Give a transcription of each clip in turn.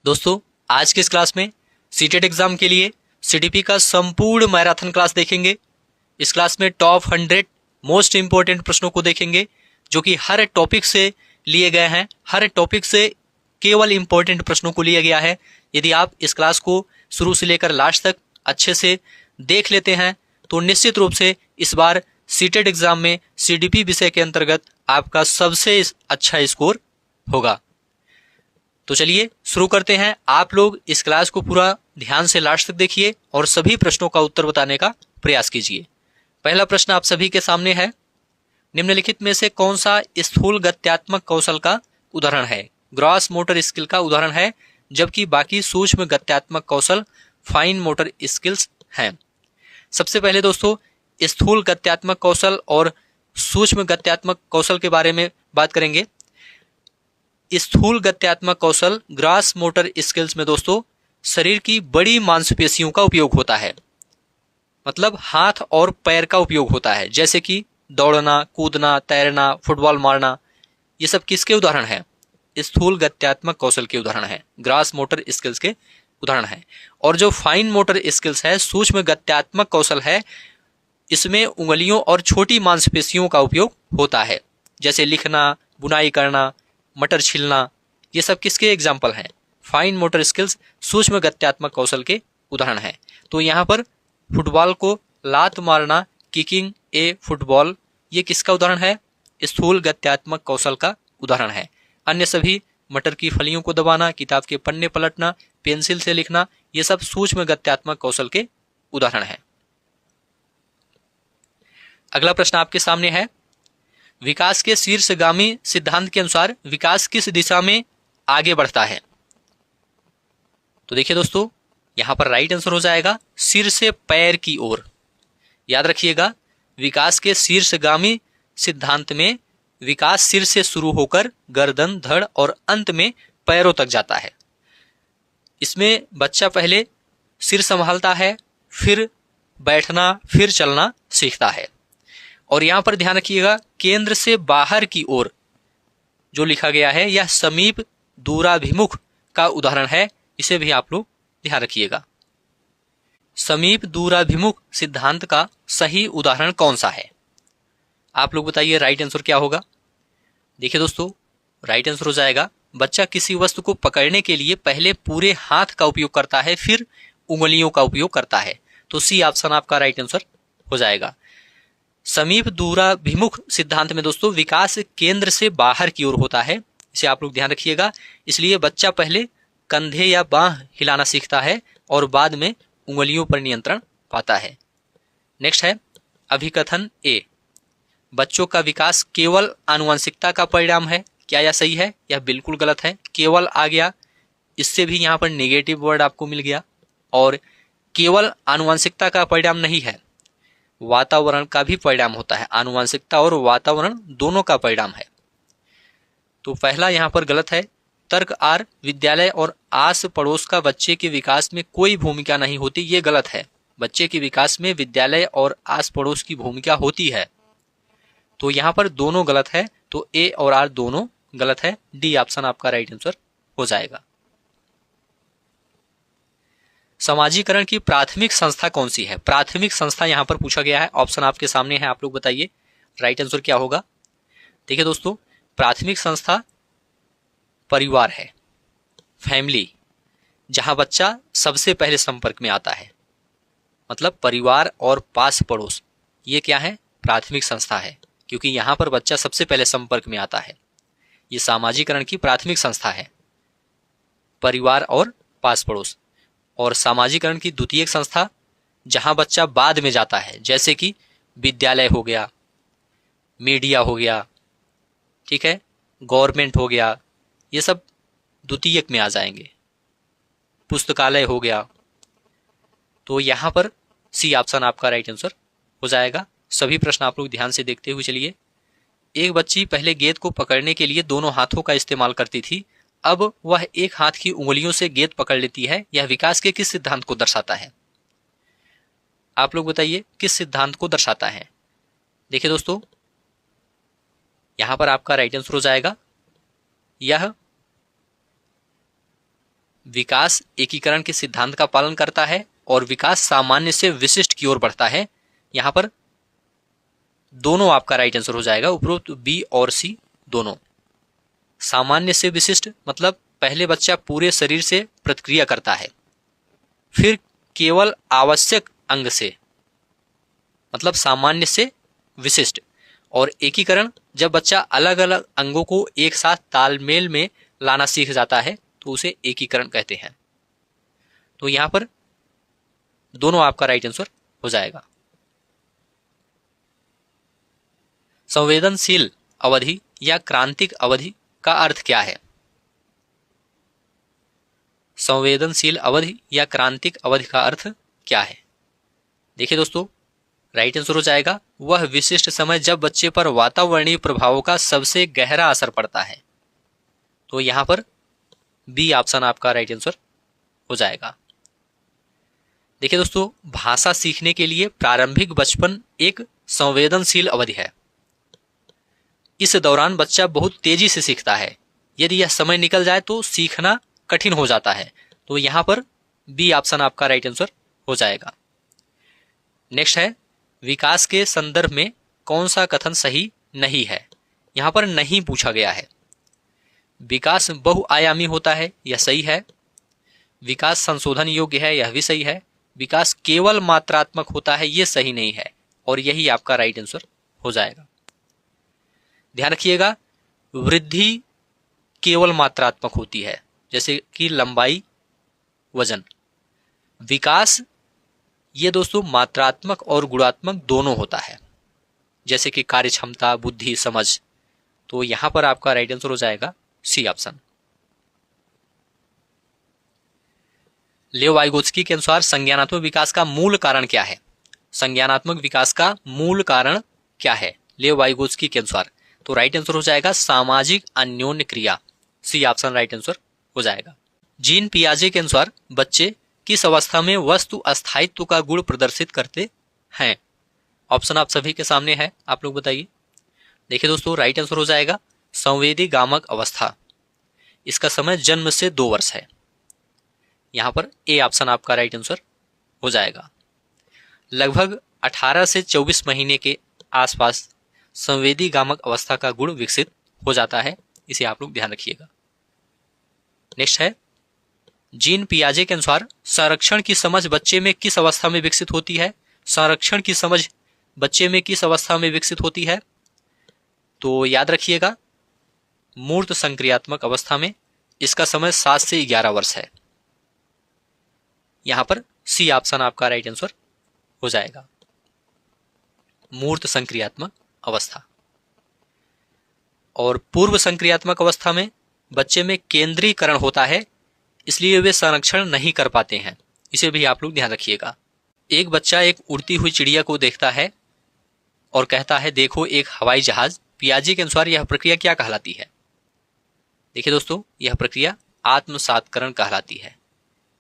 दोस्तों, आज की इस क्लास में सीटेट एग्जाम के लिए सीटीपी का संपूर्ण मैराथन क्लास देखेंगे। इस क्लास में टॉप 100 मोस्ट इंपोर्टेंट प्रश्नों को देखेंगे जो कि हर टॉपिक से लिए गए हैं। हर टॉपिक से केवल इंपॉर्टेंट प्रश्नों को लिया गया है। यदि आप इस क्लास को शुरू से लेकर लास्ट तक अच्छे से देख लेते हैं तो निश्चित रूप से इस बार सीटेट एग्जाम में सीडीपी विषय के अंतर्गत आपका सबसे अच्छा स्कोर होगा। तो चलिए शुरू करते हैं। आप लोग इस क्लास को पूरा ध्यान से लास्ट तक देखिए और सभी प्रश्नों का उत्तर बताने का प्रयास कीजिए। पहला प्रश्न आप सभी के सामने है, निम्नलिखित में से कौन सा स्थूल गत्यात्मक कौशल का उदाहरण है? ग्रॉस मोटर स्किल का उदाहरण है, जबकि बाकी सूक्ष्म गत्यात्मक कौशल फाइन मोटर स्किल्स हैं। सबसे पहले दोस्तों, स्थूल गत्यात्मक कौशल और सूक्ष्म गत्यात्मक कौशल के बारे में बात करेंगे। स्थूल गत्यात्मक कौशल ग्रास मोटर स्किल्स में दोस्तों शरीर की बड़ी मांसपेशियों का उपयोग होता है, मतलब हाथ और पैर का उपयोग होता है, जैसे कि दौड़ना, कूदना, तैरना, फुटबॉल मारना। ये सब किसके उदाहरण है? स्थूल गत्यात्मक कौशल के उदाहरण है, ग्रास मोटर स्किल्स के उदाहरण है। और जो फाइन मोटर स्किल्स है, सूक्ष्म गत्यात्मक कौशल है, इसमें उंगलियों और छोटी मांसपेशियों का उपयोग होता है, जैसे लिखना, बुनाई करना, मटर छीलना। ये सब किसके एग्जाम्पल हैं? फाइन मोटर स्किल्स, सूक्ष्म गत्यात्मक कौशल के उदाहरण हैं। तो यहाँ पर फुटबॉल को लात मारना, किकिंग ए फुटबॉल, ये किसका उदाहरण है? स्थूल गत्यात्मक कौशल का उदाहरण है। अन्य सभी, मटर की फलियों को दबाना, किताब के पन्ने पलटना, पेंसिल से लिखना, ये सब सूक्ष्म गत्यात्मक कौशल के उदाहरण हैं। अगला प्रश्न आपके सामने है, विकास के शीर्षगामी सिद्धांत के अनुसार विकास किस दिशा में आगे बढ़ता है? तो देखिए दोस्तों, यहां पर राइट आंसर हो जाएगा सिर से पैर की ओर। याद रखिएगा, विकास के शीर्षगामी सिद्धांत में विकास सिर से शुरू होकर गर्दन, धड़ और अंत में पैरों तक जाता है। इसमें बच्चा पहले सिर संभालता है, फिर बैठना, फिर चलना सीखता है। और यहां पर ध्यान रखिएगा, केंद्र से बाहर की ओर जो लिखा गया है यह समीप दूराभिमुख का उदाहरण है। इसे भी आप लोग ध्यान रखिएगा। समीप दूराभिमुख सिद्धांत का सही उदाहरण कौन सा है? आप लोग बताइए, राइट आंसर क्या होगा? देखिए दोस्तों, राइट आंसर हो जाएगा, बच्चा किसी वस्तु को पकड़ने के लिए पहले पूरे हाथ का उपयोग करता है, फिर उंगलियों का उपयोग करता है। तो सी ऑप्शन आपका राइट आंसर हो जाएगा। समीप दूराभिमुख सिद्धांत में दोस्तों विकास केंद्र से बाहर की ओर होता है, इसे आप लोग ध्यान रखिएगा। इसलिए बच्चा पहले कंधे या बाह हिलाना सीखता है और बाद में उंगलियों पर नियंत्रण पाता है। नेक्स्ट है अभिकथन ए, बच्चों का विकास केवल आनुवंशिकता का परिणाम है। क्या यह सही है? यह बिल्कुल गलत है। केवल आ गया, इससे भी यहाँ पर नेगेटिव वर्ड आपको मिल गया। और केवल आनुवंशिकता का परिणाम नहीं है, वातावरण का भी परिणाम होता है। आनुवंशिकता और वातावरण दोनों का परिणाम है। तो पहला यहाँ पर गलत है। तर्क आर, विद्यालय और आस पड़ोस का बच्चे के विकास में कोई भूमिका नहीं होती, ये गलत है। बच्चे के विकास में विद्यालय और आस पड़ोस की भूमिका होती है। तो यहाँ पर दोनों गलत है, तो ए और आर दोनों गलत है। डी ऑप्शन आपका राइट आंसर हो जाएगा। समाजीकरण की प्राथमिक संस्था कौन सी है? प्राथमिक संस्था यहां पर पूछा गया है। ऑप्शन आपके सामने है, आप लोग बताइए राइट आंसर क्या होगा। देखिए दोस्तों, प्राथमिक संस्था परिवार है, फैमिली, जहां बच्चा सबसे पहले संपर्क में आता है। मतलब परिवार और पास पड़ोस, ये क्या है? प्राथमिक संस्था है, क्योंकि यहां पर बच्चा सबसे पहले संपर्क में आता है। ये सामाजिकरण की प्राथमिक संस्था है, परिवार और पास पड़ोस। और सामाजिकरण की द्वितीयक संस्था जहां बच्चा बाद में जाता है, जैसे कि विद्यालय हो गया, मीडिया हो गया, ठीक है, गवर्नमेंट हो गया, ये सब द्वितीयक में आ जाएंगे। पुस्तकालय हो गया। तो यहां पर सी ऑप्शन आपका राइट आंसर हो जाएगा। सभी प्रश्न आप लोग ध्यान से देखते हुए चलिए। एक बच्ची पहले गेंद को पकड़ने के लिए दोनों हाथों का इस्तेमाल करती थी, अब वह एक हाथ की उंगलियों से गेंद पकड़ लेती है। यह विकास के किस सिद्धांत को दर्शाता है? आप लोग बताइए, किस सिद्धांत को दर्शाता है? देखिए दोस्तों, यहां पर आपका राइट आंसर हो जाएगा, यह विकास एकीकरण के सिद्धांत का पालन करता है और विकास सामान्य से विशिष्ट की ओर बढ़ता है। यहां पर दोनों आपका राइट आंसर हो जाएगा, उपरोक्त बी और सी दोनों। सामान्य से विशिष्ट मतलब पहले बच्चा पूरे शरीर से प्रतिक्रिया करता है, फिर केवल आवश्यक अंग से मतलब सामान्य से विशिष्ट, और एकीकरण जब बच्चा अलग अलग अंगों को एक साथ तालमेल में लाना सीख जाता है तो उसे एकीकरण कहते हैं। तो यहां पर दोनों आपका राइट आंसर हो जाएगा। संवेदनशील अवधि या क्रांतिक अवधि का अर्थ क्या है? संवेदनशील अवधि या क्रांतिक अवधि का अर्थ क्या है? देखिए दोस्तों, राइट आंसर हो जाएगा वह विशिष्ट समय जब बच्चे पर वातावरणीय प्रभावों का सबसे गहरा असर पड़ता है। तो यहां पर बी ऑप्शन आपका राइट आंसर हो जाएगा। देखिए दोस्तों, भाषा सीखने के लिए प्रारंभिक बचपन एक संवेदनशील अवधि है। इस दौरान बच्चा बहुत तेजी से सीखता है। यदि यह समय निकल जाए तो सीखना कठिन हो जाता है। तो यहां पर बी ऑप्शन आपका राइट आंसर हो जाएगा। नेक्स्ट है, विकास के संदर्भ में कौन सा कथन सही नहीं है? यहां पर नहीं पूछा गया है। विकास बहुआयामी होता है, यह सही है। विकास संशोधन योग्य है, यह भी सही है। विकास केवल मात्रात्मक होता है, यह सही नहीं है, और यही आपका राइट आंसर हो जाएगा। ध्यान रखिएगा, वृद्धि केवल मात्रात्मक होती है, जैसे कि लंबाई, वजन। विकास ये दोस्तों मात्रात्मक और गुणात्मक दोनों होता है, जैसे कि कार्य क्षमता, बुद्धि, समझ। तो यहां पर आपका राइट आंसर हो जाएगा सी ऑप्शन। लेव वाइगोत्स्की के अनुसार संज्ञानात्मक विकास का मूल कारण क्या है? संज्ञानात्मक विकास का मूल कारण क्या है लेव वाइगोत्स्की के अनुसार? तो राइट आंसर हो जाएगा सामाजिक अन्योन्य क्रिया, सी ऑप्शन राइट आंसर हो जाएगा। जीन पियाजे के अनुसार बच्चे किस अवस्था में वस्तु अस्थायित्व का गुण प्रदर्शित करते हैं? ऑप्शन आप सभी के सामने है, आप लोग बताइए। देखिए दोस्तों, राइट आंसर हो जाएगा संवेदी गामक अवस्था। इसका समय जन्म से 2 वर्ष है। यहां पर ए ऑप्शन आपका राइट आंसर हो जाएगा। लगभग 18 से 24 महीने के आसपास संवेदी गामक अवस्था का गुण विकसित हो जाता है, इसे आप लोग ध्यान रखिएगा। नेक्स्ट है, जीन पियाजे के अनुसार संरक्षण की समझ बच्चे में किस अवस्था में विकसित होती है? संरक्षण की समझ बच्चे में किस अवस्था में विकसित होती है? तो याद रखिएगा, मूर्त संक्रियात्मक अवस्था में। इसका समय 7 से 11 वर्ष है। यहां पर सी ऑप्शन आपका राइट आंसर हो जाएगा, मूर्त संक्रियात्मक अवस्था। और पूर्व संक्रियात्मक अवस्था में बच्चे में केंद्रीकरण होता है, इसलिए वे संरक्षण नहीं कर पाते हैं। इसे भी आप लोग ध्यान रखिएगा। एक बच्चा एक उड़ती हुई चिड़िया को देखता है और कहता है, देखो एक हवाई जहाज। पियाजे के अनुसार यह प्रक्रिया क्या कहलाती है? देखिए दोस्तों, यह प्रक्रिया आत्मसात्करण कहलाती है।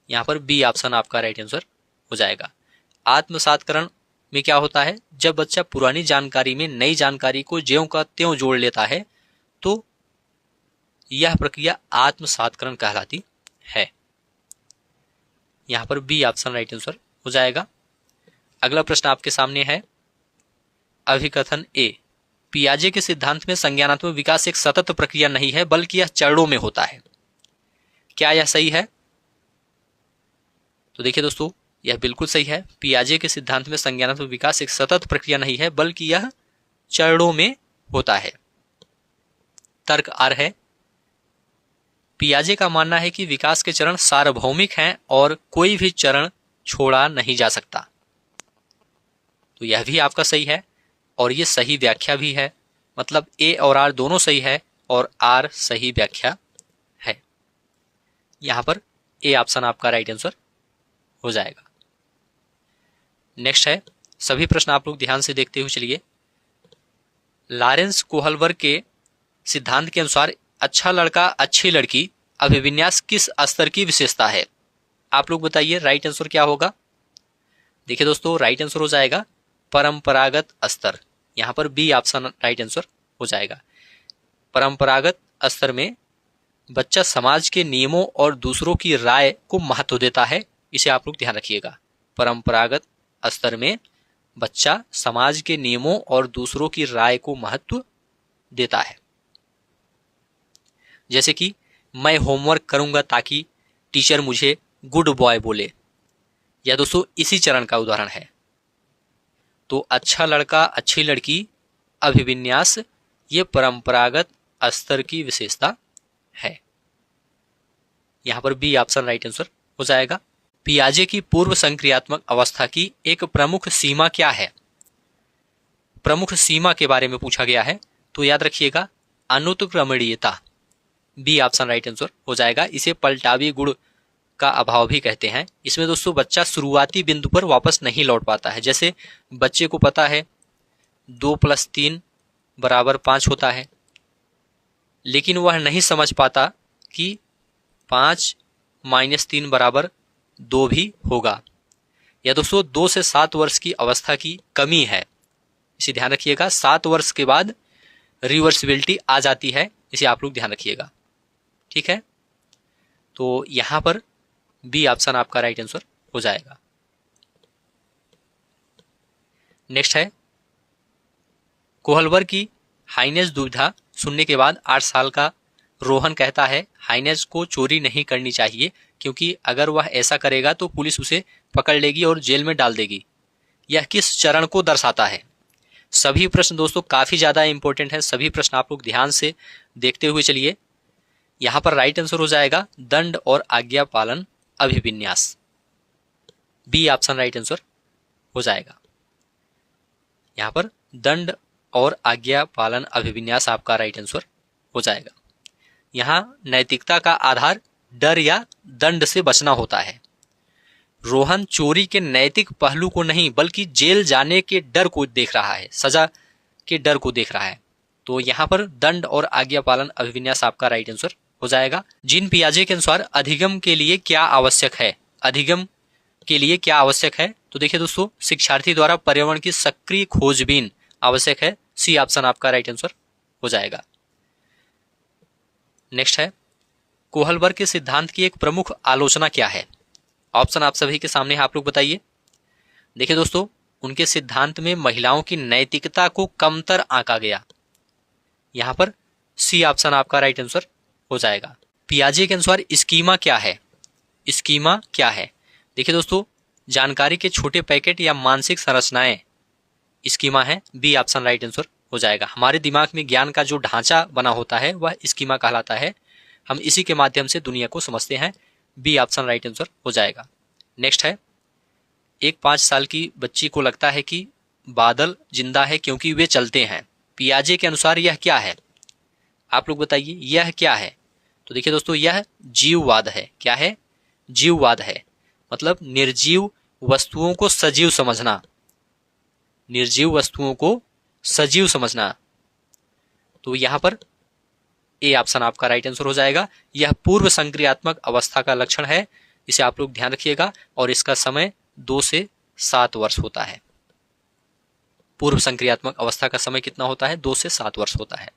यहां पर बी ऑप्शन आपका राइट आंसर हो जाएगा। आत्मसात्करण में क्या होता है? जब बच्चा पुरानी जानकारी में नई जानकारी को ज्यों का त्यों जोड़ लेता है, तो यह प्रक्रिया आत्मसात्करण कहलाती है। यहां पर बी ऑप्शन राइट आंसर हो जाएगा। अगला प्रश्न आपके सामने है, अभिकथन ए, पियाजे के सिद्धांत में संज्ञानात्मक विकास एक सतत प्रक्रिया नहीं है बल्कि यह चरणों में होता है। क्या यह सही है? तो देखिए दोस्तों, यह बिल्कुल सही है। पियाजे के सिद्धांत में संज्ञानात्मक विकास एक सतत प्रक्रिया नहीं है बल्कि यह चरणों में होता है। तर्क आर है, पियाजे का मानना है कि विकास के चरण सार्वभौमिक हैं और कोई भी चरण छोड़ा नहीं जा सकता। तो यह भी आपका सही है और यह सही व्याख्या भी है। मतलब ए और आर दोनों सही है और आर सही व्याख्या है। यहां पर ए ऑप्शन आपका राइट आंसर हो जाएगा। नेक्स्ट है, सभी प्रश्न आप लोग ध्यान से देखते हुए चलिए। लॉरेंस कोहलबर्ग के सिद्धांत के अनुसार अच्छा लड़का अच्छी लड़की अभिविन्यास किस स्तर की विशेषता है? आप लोग बताइए, राइट आंसर क्या होगा? देखिए दोस्तों, राइट आंसर हो जाएगा परंपरागत स्तर। यहां पर बी ऑप्शन राइट आंसर हो जाएगा। परंपरागत स्तर में बच्चा समाज के नियमों और दूसरों की राय को महत्व देता है, इसे आप लोग ध्यान रखिएगा। परंपरागत स्तर में बच्चा समाज के नियमों और दूसरों की राय को महत्व देता है। जैसे कि मैं होमवर्क करूंगा ताकि टीचर मुझे गुड बॉय बोले, यह दोस्तों इसी चरण का उदाहरण है। तो अच्छा लड़का अच्छी लड़की अभिविन्यास ये परंपरागत स्तर की विशेषता है। यहां पर बी ऑप्शन राइट आंसर हो जाएगा। पियाजे की पूर्व संक्रियात्मक अवस्था की एक प्रमुख सीमा क्या है? प्रमुख सीमा के बारे में पूछा गया है, तो याद रखिएगा अनुत्क्रमणीयता, बी ऑप्शन राइट आंसर हो जाएगा। इसे पलटावी गुण का अभाव भी कहते हैं। इसमें दोस्तों बच्चा शुरुआती बिंदु पर वापस नहीं लौट पाता है। जैसे बच्चे को पता है 2 + 3 = 5 होता है, लेकिन वह नहीं समझ पाता कि 5 - 3 = 2 भी होगा। यह दोस्तों 2 से 7 वर्ष की अवस्था की कमी है, इसे ध्यान रखिएगा। 7 वर्ष के बाद रिवर्सिबिलिटी आ जाती है, इसे आप लोग ध्यान रखिएगा, ठीक है। तो यहां पर बी ऑप्शन आपका राइट आंसर हो जाएगा। नेक्स्ट है, कोहलवर की हाइनेस दुविधा सुनने के बाद 8 साल का रोहन कहता है हाइनेस को चोरी नहीं करनी चाहिए, क्योंकि अगर वह ऐसा करेगा तो पुलिस उसे पकड़ लेगी और जेल में डाल देगी। यह किस चरण को दर्शाता है? सभी प्रश्न दोस्तों काफी ज्यादा इंपॉर्टेंट है, सभी प्रश्न आप लोग ध्यान से देखते हुए चलिए। यहां पर राइट आंसर हो जाएगा दंड और आज्ञा पालन अभिविन्यास, बी ऑप्शन राइट आंसर हो जाएगा। यहां पर दंड और आज्ञा पालन अभिविन्यास आपका राइट आंसर हो जाएगा। यहां नैतिकता का आधार डर या दंड से बचना होता है। रोहन चोरी के नैतिक पहलू को नहीं बल्कि जेल जाने के डर को देख रहा है, सजा के डर को देख रहा है। तो यहां पर दंड और आज्ञा पालन अभिविन्यास आपका राइट आंसर हो जाएगा। जीन पियाजे के अनुसार अधिगम के लिए क्या आवश्यक है? अधिगम के लिए क्या आवश्यक है? तो देखिए दोस्तों, शिक्षार्थी द्वारा पर्यावरण की सक्रिय खोजबीन आवश्यक है, सी ऑप्शन आपका राइट आंसर हो जाएगा। नेक्स्ट है, कोहलबर के सिद्धांत की एक प्रमुख आलोचना क्या है? ऑप्शन आप सभी के सामने है, आप लोग बताइए। देखिए दोस्तों, उनके सिद्धांत में महिलाओं की नैतिकता को कमतर आंका गया। यहां पर सी ऑप्शन आपका राइट आंसर हो जाएगा। पियाजे के अनुसार स्कीमा क्या है? स्कीमा क्या है? देखिए दोस्तों, जानकारी के छोटे पैकेट या मानसिक संरचनाएं स्कीमा है, बी ऑप्शन राइट आंसर हो जाएगा। हमारे दिमाग में ज्ञान का जो ढांचा बना होता है वह स्कीमा कहलाता है, हम इसी के माध्यम से दुनिया को समझते हैं, बी ऑप्शन राइट आंसर हो जाएगा। नेक्स्ट है, एक 5 साल की बच्ची को लगता है कि बादल जिंदा है क्योंकि वे चलते हैं। पियाजे के अनुसार यह क्या है? आप लोग बताइए, यह क्या है? तो देखिए दोस्तों, यह जीववाद है। क्या है? जीववाद है, मतलब निर्जीव वस्तुओं को सजीव समझना, निर्जीव वस्तुओं को सजीव समझना। तो यहां पर ए ऑप्शन आपका राइट आंसर हो जाएगा। यह पूर्व संक्रियात्मक अवस्था का लक्षण है, इसे आप लोग ध्यान रखिएगा, और इसका समय 2 से 7 वर्ष होता है। पूर्व संक्रियात्मक अवस्था का समय कितना होता है? 2 से 7 वर्ष होता है।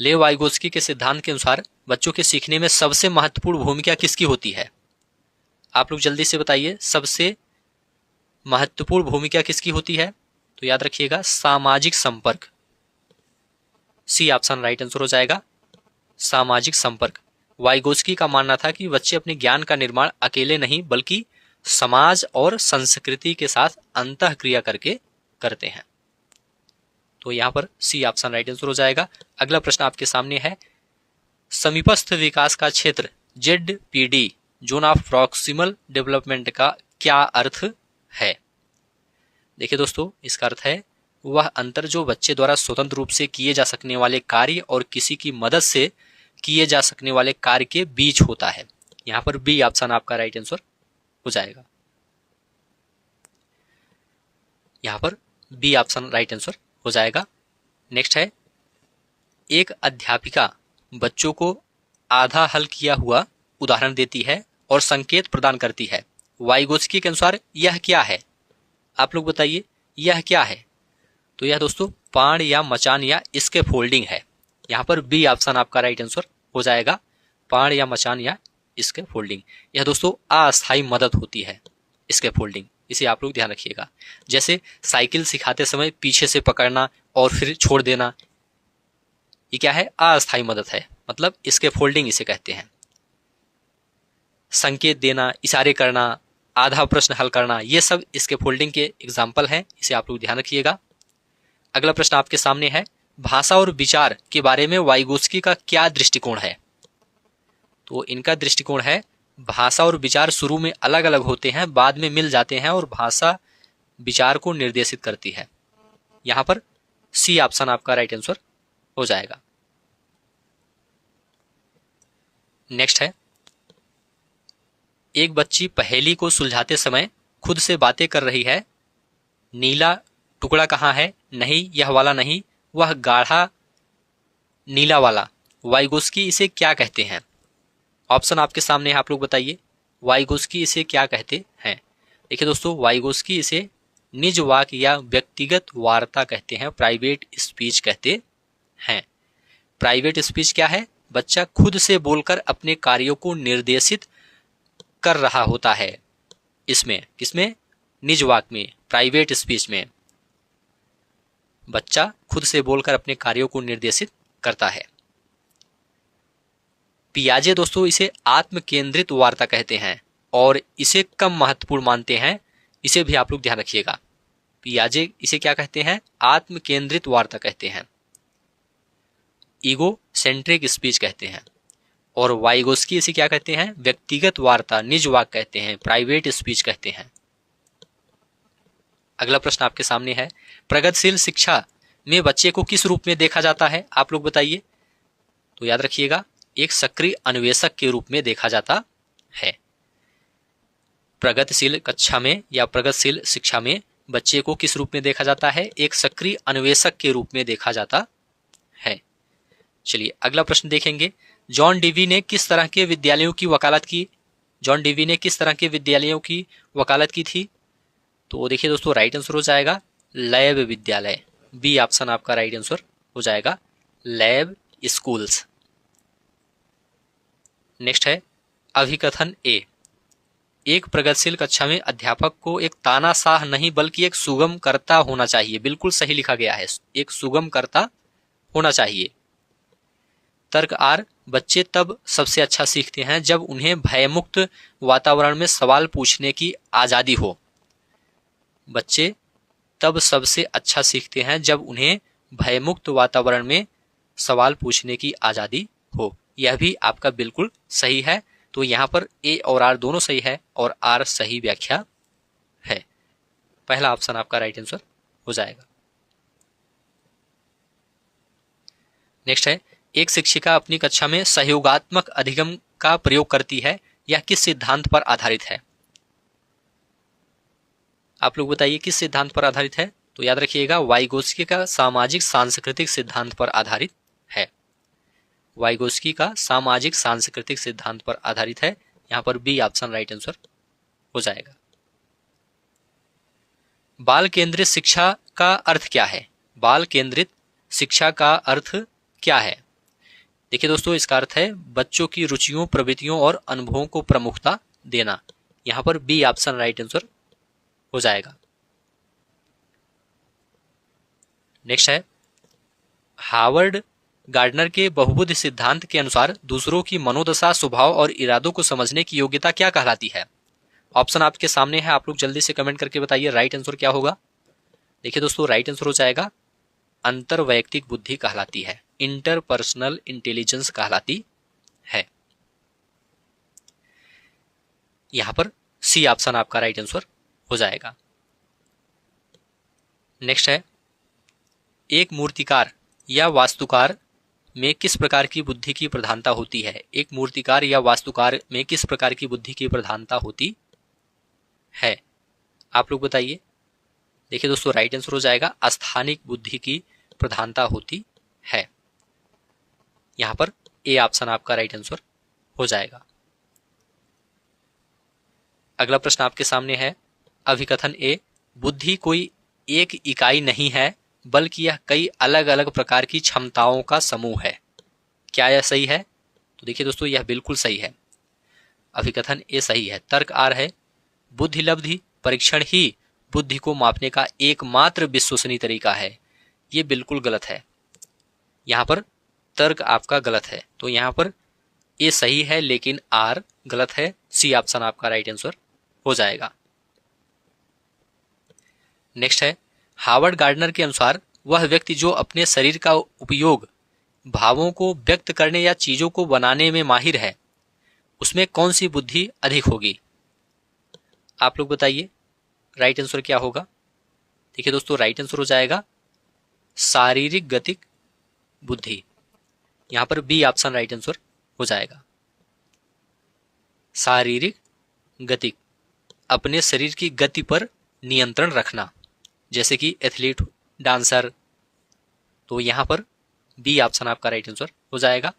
लेव वाइगोत्स्की के सिद्धांत के अनुसार बच्चों के सीखने में सबसे महत्वपूर्ण भूमिका किसकी होती है? आप लोग जल्दी से बताइए, सबसे महत्वपूर्ण भूमिका किसकी होती है? तो याद रखिएगा सामाजिक संपर्क, सी ऑप्शन राइट आंसर हो जाएगा, सामाजिक संपर्क। वाइगोत्स्की का मानना था कि बच्चे अपने ज्ञान का निर्माण अकेले नहीं बल्कि समाज और संस्कृति के साथ अंतःक्रिया करके करते हैं। तो यहां पर सी ऑप्शन राइट आंसर हो जाएगा। अगला प्रश्न आपके सामने है, समीपस्थ विकास का क्षेत्र ZPD zone of proximal development का क्या अर्थ है? देखिए दोस्तों, इसका अर्थ है वह अंतर जो बच्चे द्वारा स्वतंत्र रूप से किए जा सकने वाले कार्य और किसी की मदद से किए जा सकने वाले कार्य के बीच होता है। यहां पर बी ऑप्शन आपका राइट आंसर हो जाएगा। यहां पर बी ऑप्शन राइट आंसर हो जाएगा। नेक्स्ट है, एक अध्यापिका बच्चों को आधा हल किया हुआ उदाहरण देती है और संकेत प्रदान करती है। वाइगोत्स्की के अनुसार यह क्या है? आप लोग बताइए, यह क्या है? तो यह दोस्तों पाण या मचान या स्कैफोल्डिंग है। यहाँ पर बी ऑप्शन आपका राइट आंसर हो जाएगा, पाण या मचान या स्कैफोल्डिंग। यह दोस्तों अस्थायी मदद होती है स्कैफोल्डिंग, इसे आप लोग ध्यान रखिएगा। जैसे साइकिल सिखाते समय पीछे से पकड़ना और फिर छोड़ देना, ये क्या है, अस्थायी मदद है, मतलब स्कैफोल्डिंग इसे कहते हैं। संकेत देना, इशारे करना, आधा प्रश्न हल करना, ये सब स्कैफोल्डिंग के एग्जाम्पल हैं, इसे आप लोग ध्यान रखिएगा। अगला प्रश्न आपके सामने है, भाषा और विचार के बारे में वाइगोत्स्की का क्या दृष्टिकोण है? तो इनका दृष्टिकोण है, भाषा और विचार शुरू में अलग अलग होते हैं, बाद में मिल जाते हैं और भाषा विचार को निर्देशित करती है। यहां पर सी ऑप्शन आपका राइट आंसर हो जाएगा। नेक्स्ट है, एक बच्ची पहेली को सुलझाते समय खुद से बातें कर रही है, नीला टुकड़ा कहाँ है, नहीं यह वाला नहीं, वह गाढ़ा नीला वाला, वाइगोत्स्की इसे क्या कहते हैं? ऑप्शन आपके सामने है, आप लोग बताइए वाइगोत्स्की इसे क्या कहते हैं। देखिए दोस्तों, वाइगोत्स्की इसे निज वाक्य या व्यक्तिगत वार्ता कहते हैं, प्राइवेट स्पीच कहते हैं। प्राइवेट स्पीच क्या है? बच्चा खुद से बोलकर अपने कार्यों को निर्देशित कर रहा होता है। इसमें किसमें? निज वाक्य में, प्राइवेट स्पीच में बच्चा खुद से बोलकर अपने कार्यों को निर्देशित करता है। पियाजे दोस्तों इसे आत्म केंद्रित वार्ता कहते हैं और इसे कम महत्वपूर्ण मानते हैं, इसे भी आप लोग ध्यान रखिएगा। पियाजे इसे क्या कहते हैं? आत्म केंद्रित वार्ता कहते हैं, ईगो सेंट्रिक स्पीच कहते हैं। और वाइगोत्स्की इसे क्या कहते हैं? व्यक्तिगत वार्ता, निज वाक्य कहते हैं, प्राइवेट स्पीच कहते हैं। अगला प्रश्न आपके सामने है, प्रगतिशील शिक्षा में बच्चे को किस रूप में देखा जाता है? आप लोग बताइए। तो याद रखिएगा, एक सक्रिय अन्वेषक के रूप में देखा जाता है। प्रगतिशील कक्षा में या प्रगतिशील शिक्षा में बच्चे को किस रूप में देखा जाता है? एक सक्रिय अन्वेषक के रूप में देखा जाता है। चलिए अगला प्रश्न देखेंगे, जॉन डीवी ने किस तरह के विद्यालयों की वकालत की? जॉन डीवी ने किस तरह के विद्यालयों की वकालत की थी? तो देखिए दोस्तों, राइट आंसर हो जाएगा लैब विद्यालय, बी ऑप्शन आपका राइट आंसर हो जाएगा, लैब स्कूल्स। नेक्स्ट है, अभिकथन ए, एक प्रगतिशील कक्षा में अध्यापक को एक तानाशाह नहीं बल्कि एक सुगमकर्ता होना चाहिए। बिल्कुल सही लिखा गया है, एक सुगमकर्ता होना चाहिए। तर्क आर, बच्चे तब सबसे अच्छा सीखते हैं जब उन्हें भयमुक्त वातावरण में सवाल पूछने की आजादी हो। बच्चे तब सबसे अच्छा सीखते हैं जब उन्हें भयमुक्त वातावरण में सवाल पूछने की आजादी हो। यह भी आपका बिल्कुल सही है। तो यहां पर ए और आर दोनों सही है और आर सही व्याख्या है। पहला ऑप्शन आपका राइट आंसर हो जाएगा। नेक्स्ट है, एक शिक्षिका अपनी कक्षा में सहयोगात्मक अधिगम का प्रयोग करती है, यह किस सिद्धांत पर आधारित है? आप लोग बताइए किस सिद्धांत पर आधारित है? तो याद रखिएगा, वाइगोत्स्की का सामाजिक सांस्कृतिक सिद्धांत पर आधारित है। वाइगोत्स्की का सामाजिक सांस्कृतिक सिद्धांत पर आधारित है। यहां पर बी ऑप्शन राइट आंसर हो जाएगा। बाल केंद्रित शिक्षा का अर्थ क्या है? बाल केंद्रित शिक्षा का अर्थ क्या है? देखिए दोस्तों, इसका अर्थ है बच्चों की रुचियों, प्रवृत्तियों और अनुभवों को प्रमुखता देना। यहां पर बी ऑप्शन राइट आंसर हो जाएगा। नेक्स्ट है, हार्वर्ड गार्डनर के बहुबुद्ध सिद्धांत के अनुसार दूसरों की मनोदशा, स्वभाव और इरादों को समझने की योग्यता क्या कहलाती है? ऑप्शन आपके सामने है, आप लोग जल्दी से कमेंट करके बताइए राइट आंसर क्या होगा। देखिए दोस्तों, राइट आंसर हो जाएगा अंतर्वैयक्तिक बुद्धि कहलाती है, इंटरपर्सनल इंटेलिजेंस कहलाती है। यहां पर सी ऑप्शन आपका राइट आंसर हो जाएगा। नेक्स्ट है, एक मूर्तिकार या वास्तुकार में किस प्रकार की बुद्धि की प्रधानता होती है? एक मूर्तिकार या वास्तुकार में किस प्रकार की बुद्धि की प्रधानता होती है? आप लोग बताइए। देखिए दोस्तों, राइट आंसर हो जाएगा स्थानिक बुद्धि की प्रधानता होती है। यहां पर ए ऑप्शन आपका राइट आंसर हो जाएगा। अगला प्रश्न आपके सामने है, अभिकथन ए, बुद्धि कोई एक इकाई नहीं है बल्कि यह कई अलग अलग प्रकार की क्षमताओं का समूह है। क्या यह सही है? तो देखिए दोस्तों, यह बिल्कुल सही है। अभिकथन ए सही है। तर्क आर है, बुद्धिलब्धि परीक्षण ही बुद्धि को मापने का एकमात्र विश्वसनीय तरीका है। ये बिल्कुल गलत है। यहां पर तर्क आपका गलत है, तो यहां पर ए सही है लेकिन आर गलत है। सी ऑप्शन आपका राइट आंसर हो जाएगा। नेक्स्ट है, हावर्ड गार्डनर के अनुसार वह व्यक्ति जो अपने शरीर का उपयोग भावों को व्यक्त करने या चीजों को बनाने में माहिर है, उसमें कौन सी बुद्धि अधिक होगी? आप लोग बताइए राइट आंसर क्या होगा। देखिए दोस्तों, राइट आंसर हो जाएगा शारीरिक गतिक बुद्धि। यहां पर बी ऑप्शन राइट आंसर हो जाएगा। शारीरिक गतिक, अपने शरीर की गति पर नियंत्रण रखना, जैसे कि एथलीट, डांसर। तो यहां पर बी ऑप्शन आपका राइट आंसर हो जाएगा।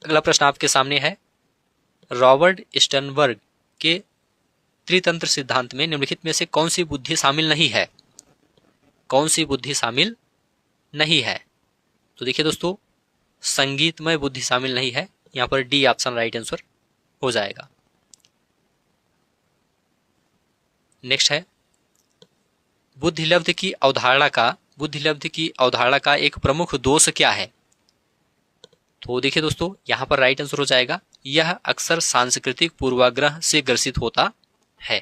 अगला प्रश्न आपके सामने है, रॉबर्ट स्टर्नबर्ग के त्रितंत्र सिद्धांत में निम्नलिखित में से कौन सी बुद्धि शामिल नहीं है? कौन सी बुद्धि शामिल नहीं है? तो देखिए दोस्तों, संगीतमय बुद्धि शामिल नहीं है। यहां पर डी ऑप्शन राइट आंसर हो जाएगा। नेक्स्ट है, बुद्धिलब्धि की अवधारणा का एक प्रमुख दोष क्या है? तो देखिए दोस्तों, यहां पर राइट आंसर हो जाएगा, यह अक्सर सांस्कृतिक पूर्वाग्रह से ग्रसित होता है।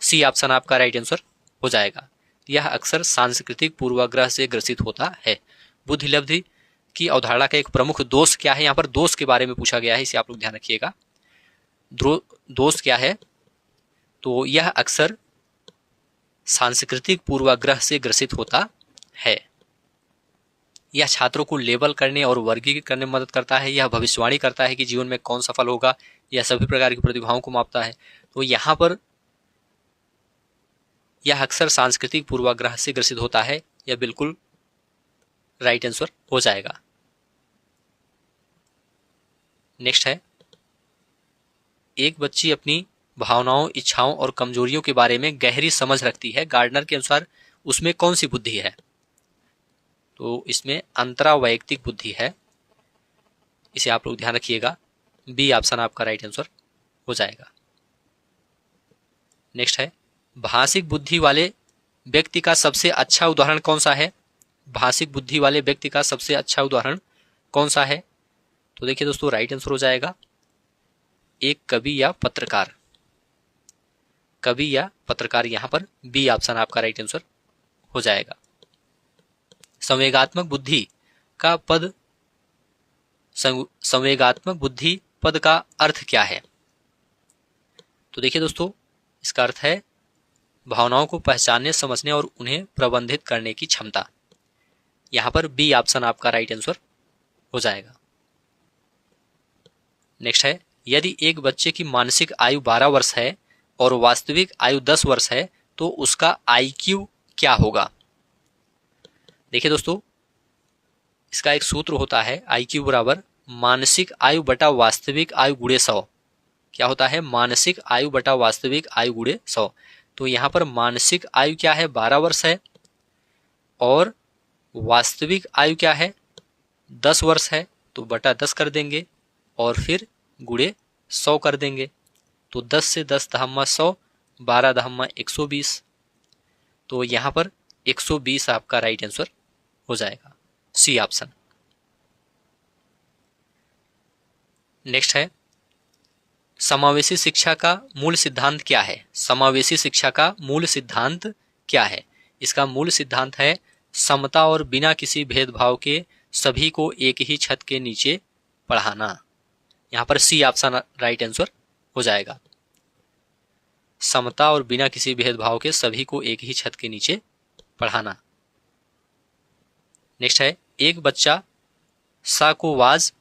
सी ऑप्शन आपका राइट आंसर हो जाएगा। यह अक्सर सांस्कृतिक पूर्वाग्रह से ग्रसित होता है। बुद्धिलब्धि की अवधारणा का एक प्रमुख दोष क्या है? यहां पर दोष के बारे में पूछा गया है, इसे आप लोग ध्यान रखिएगा। दोष क्या है? तो यह अक्सर सांस्कृतिक पूर्वाग्रह से ग्रसित होता है। यह छात्रों को लेबल करने और वर्गीकृत करने में मदद करता है। यह भविष्यवाणी करता है कि जीवन में कौन सफल होगा। यह सभी प्रकार की प्रतिभाओं को मापता है। तो यहां पर यह अक्सर सांस्कृतिक पूर्वाग्रह से ग्रसित होता है। यह बिल्कुल राइट आंसर हो जाएगा। नेक्स्ट है, एक बच्ची अपनी भावनाओं, इच्छाओं और कमजोरियों के बारे में गहरी समझ रखती है। गार्डनर के अनुसार उसमें कौन सी बुद्धि है? तो इसमें अंतरावैयक्तिक बुद्धि है। इसे आप लोग ध्यान रखिएगा। बी ऑप्शन आपका राइट आंसर हो जाएगा। नेक्स्ट है, भाषिक बुद्धि वाले व्यक्ति का सबसे अच्छा उदाहरण कौन सा है? भाषिक बुद्धि वाले व्यक्ति का सबसे अच्छा उदाहरण कौन सा है? तो देखिए दोस्तों, राइट आंसर हो जाएगा एक कवि या पत्रकार। कवि या पत्रकार, यहां पर बी ऑप्शन आपका राइट आंसर हो जाएगा। संवेगात्मक बुद्धि पद का अर्थ क्या है? तो देखिए दोस्तों, इसका अर्थ है भावनाओं को पहचानने, समझने और उन्हें प्रबंधित करने की क्षमता। यहां पर बी ऑप्शन आपका राइट आंसर हो जाएगा। नेक्स्ट है, यदि एक बच्चे की मानसिक आयु 12 वर्ष है और वास्तविक आयु 10 वर्ष है तो उसका आईक्यू क्या होगा? देखिए दोस्तों, इसका एक सूत्र होता है, आईक्यू बराबर मानसिक आयु बटा वास्तविक आयु गुणे 100। क्या होता है? मानसिक आयु बटा वास्तविक आयु गुणे 100। तो यहां पर मानसिक आयु क्या है? 12 वर्ष है और वास्तविक आयु क्या है? 10 वर्ष है। तो बटा 10 कर देंगे और फिर गुणे 100 कर देंगे। तो 10 से 10 दहम्मा 100, 12 दहम्मा 120। तो यहां पर 120 आपका राइट आंसर हो जाएगा, सी ऑप्शन। नेक्स्ट है, समावेशी शिक्षा का मूल सिद्धांत क्या है? समावेशी शिक्षा का मूल सिद्धांत क्या है? इसका मूल सिद्धांत है समता और बिना किसी भेदभाव के सभी को एक ही छत के नीचे पढ़ाना। यहां पर सी ऑप्शन राइट आंसर हो जाएगा। समता और बिना किसी भेदभाव के सभी को एक ही छत के नीचे पढ़ाना। नेक्स्ट है, एक बच्चा सा को वाज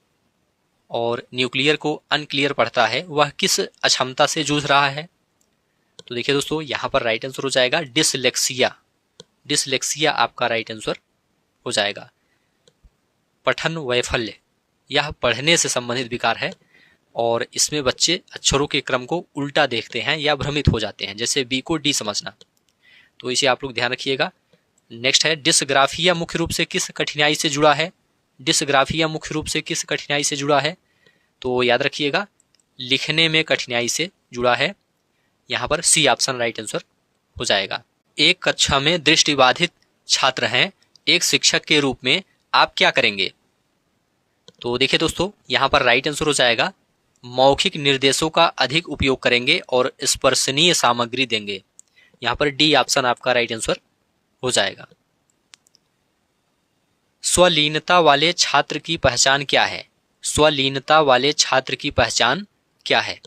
और न्यूक्लियर को अनक्लियर पढ़ता है, वह किस अक्षमता से जूझ रहा है? तो देखिए दोस्तों, यहां पर राइट आंसर हो जाएगा डिसलेक्सिया। डिसलेक्सिया आपका राइट आंसर हो जाएगा। पठन वैफल्य, यह पढ़ने से संबंधित विकार है और इसमें बच्चे अक्षरों के क्रम को उल्टा देखते हैं या भ्रमित हो जाते हैं, जैसे बी को डी समझना। तो इसे आप लोग ध्यान रखिएगा। नेक्स्ट है डिसग्राफिया मुख्य रूप से किस कठिनाई से जुड़ा है? डिसग्राफिया मुख्य रूप से किस कठिनाई से जुड़ा है? तो याद रखिएगा लिखने में कठिनाई से जुड़ा है। यहां पर सी ऑप्शन राइट आंसर हो जाएगा। एक कक्षा में दृष्टिबाधित छात्र हैं, एक शिक्षक के रूप में आप क्या करेंगे? तो देखिए दोस्तों यहां पर राइट आंसर हो जाएगा मौखिक निर्देशों का अधिक उपयोग करेंगे और स्पर्शनीय सामग्री देंगे। यहां पर डी ऑप्शन आपका राइट आंसर हो जाएगा। स्वलीनता वाले छात्र की पहचान क्या है? स्वलीनता वाले छात्र की पहचान क्या है?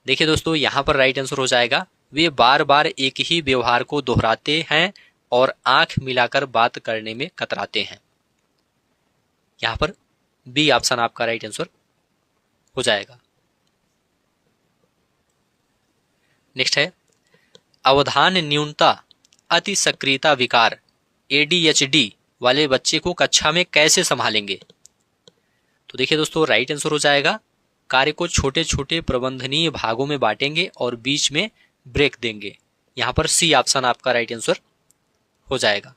देखिए दोस्तों यहां पर राइट आंसर हो जाएगा वे बार बार एक ही व्यवहार को दोहराते हैं और आंख मिलाकर बात करने में कतराते हैं। यहां पर बी ऑप्शन आपका राइट आंसर हो जाएगा। नेक्स्ट है अवधान न्यूनता अति सक्रियता विकार ADHD वाले बच्चे को कक्षा में कैसे संभालेंगे? तो देखिए दोस्तों राइट आंसर हो जाएगा कार्य को छोटे छोटे प्रबंधनीय भागों में बांटेंगे और बीच में ब्रेक देंगे। यहां पर सी ऑप्शन आपका राइट आंसर हो जाएगा।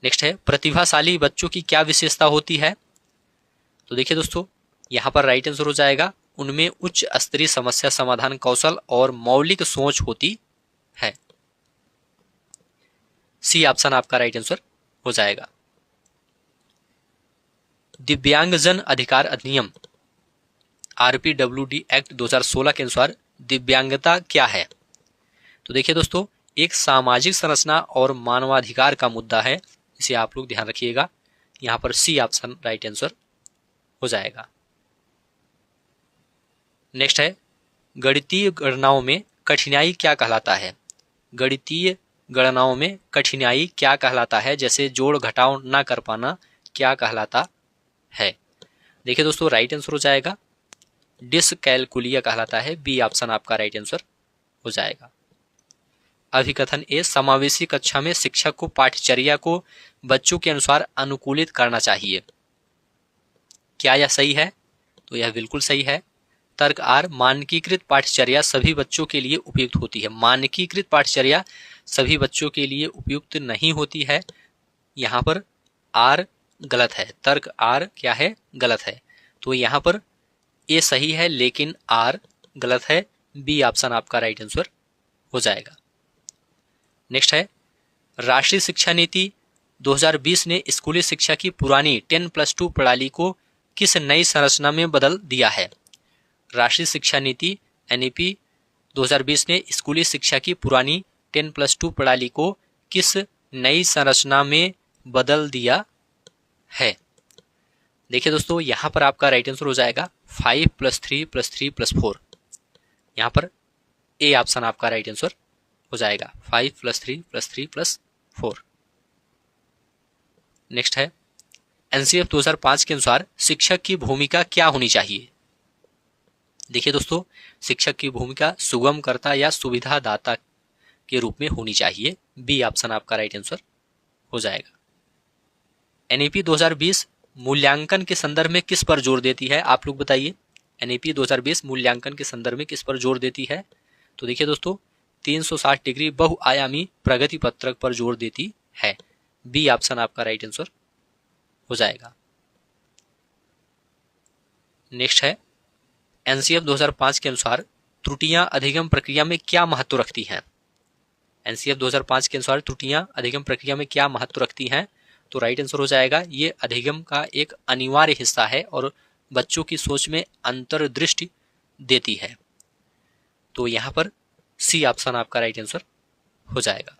नेक्स्ट है प्रतिभाशाली बच्चों की क्या विशेषता होती है? तो देखिए दोस्तों यहां पर राइट आंसर हो जाएगा उनमें उच्च स्तरीय समस्या समाधान कौशल और मौलिक सोच होती है। सी ऑप्शन आपका राइट आंसर हो जाएगा। दिव्यांगजन अधिकार अधिनियम RPWD एक्ट 2016 के अनुसार दिव्यांगता क्या है? तो देखिए दोस्तों एक सामाजिक संरचना और मानवाधिकार का मुद्दा है, इसे आप लोग ध्यान रखिएगा। यहां पर सी ऑप्शन राइट आंसर हो जाएगा। नेक्स्ट है गणितीय गणनाओं में कठिनाई क्या कहलाता है? गणितीय गणनाओं में कठिनाई क्या कहलाता है? जैसे जोड़ घटाव ना कर पाना क्या कहलाता है? देखिए दोस्तों राइट आंसर हो जाएगा डिसकैलकुलिया कहलाता है। बी ऑप्शन आपका राइट आंसर हो जाएगा। अभिकथन ए समावेशी कक्षा में शिक्षक को पाठ्यचर्या को बच्चों के अनुसार अनुकूलित करना चाहिए। क्या यह सही है? तो यह बिल्कुल सही है। तर्क आर मानकीकृत पाठ्यचर्या सभी बच्चों के लिए उपयुक्त होती है। मानकीकृत पाठ्यचर्या सभी बच्चों के लिए उपयुक्त नहीं होती है। यहां पर आर गलत है। तर्क आर क्या है? गलत है। तो यहां पर ए सही है लेकिन आर गलत है। बी ऑप्शन आपका राइट आंसर हो जाएगा। नेक्स्ट है राष्ट्रीय शिक्षा नीति 2020 ने स्कूली शिक्षा की पुरानी 10+2 प्रणाली को किस नई संरचना में बदल दिया है? राष्ट्रीय शिक्षा नीति NEP 2020 ने स्कूली शिक्षा की पुरानी 10+2 प्रणाली को किस नई संरचना में बदल दिया है? देखिए दोस्तों यहां पर आपका राइट आंसर हो जाएगा 5+3+3+4। यहां पर ए ऑप्शन आपका राइट आंसर हो जाएगा 5+3+3+4। नेक्स्ट है NCF 2005 के अनुसार शिक्षक की भूमिका क्या होनी चाहिए? देखिए दोस्तों शिक्षक की भूमिका सुगमकर्ता या सुविधादाता के रूप में होनी चाहिए। बी ऑप्शन आपका राइट आंसर हो जाएगा। NEP 2020 मूल्यांकन के संदर्भ में किस पर जोर देती है? आप लोग बताइए। NEP 2020 मूल्यांकन के संदर्भ में किस पर जोर देती है? तो देखिए दोस्तों 360 डिग्री बहुआयामी प्रगति पत्रक पर जोर देती है। बी ऑप्शन आपका राइट आंसर हो जाएगा। नेक्स्ट है NCF 2005 के अनुसार त्रुटियां अधिगम प्रक्रिया में क्या महत्व रखती हैं? NCF 2005 के अनुसार त्रुटियां अधिगम प्रक्रिया में क्या महत्व रखती हैं? तो राइट आंसर हो जाएगा ये अधिगम का एक अनिवार्य हिस्सा है और बच्चों की सोच में अंतर्दृष्टि देती है। तो यहां पर सी ऑप्शन आपका राइट आंसर हो जाएगा।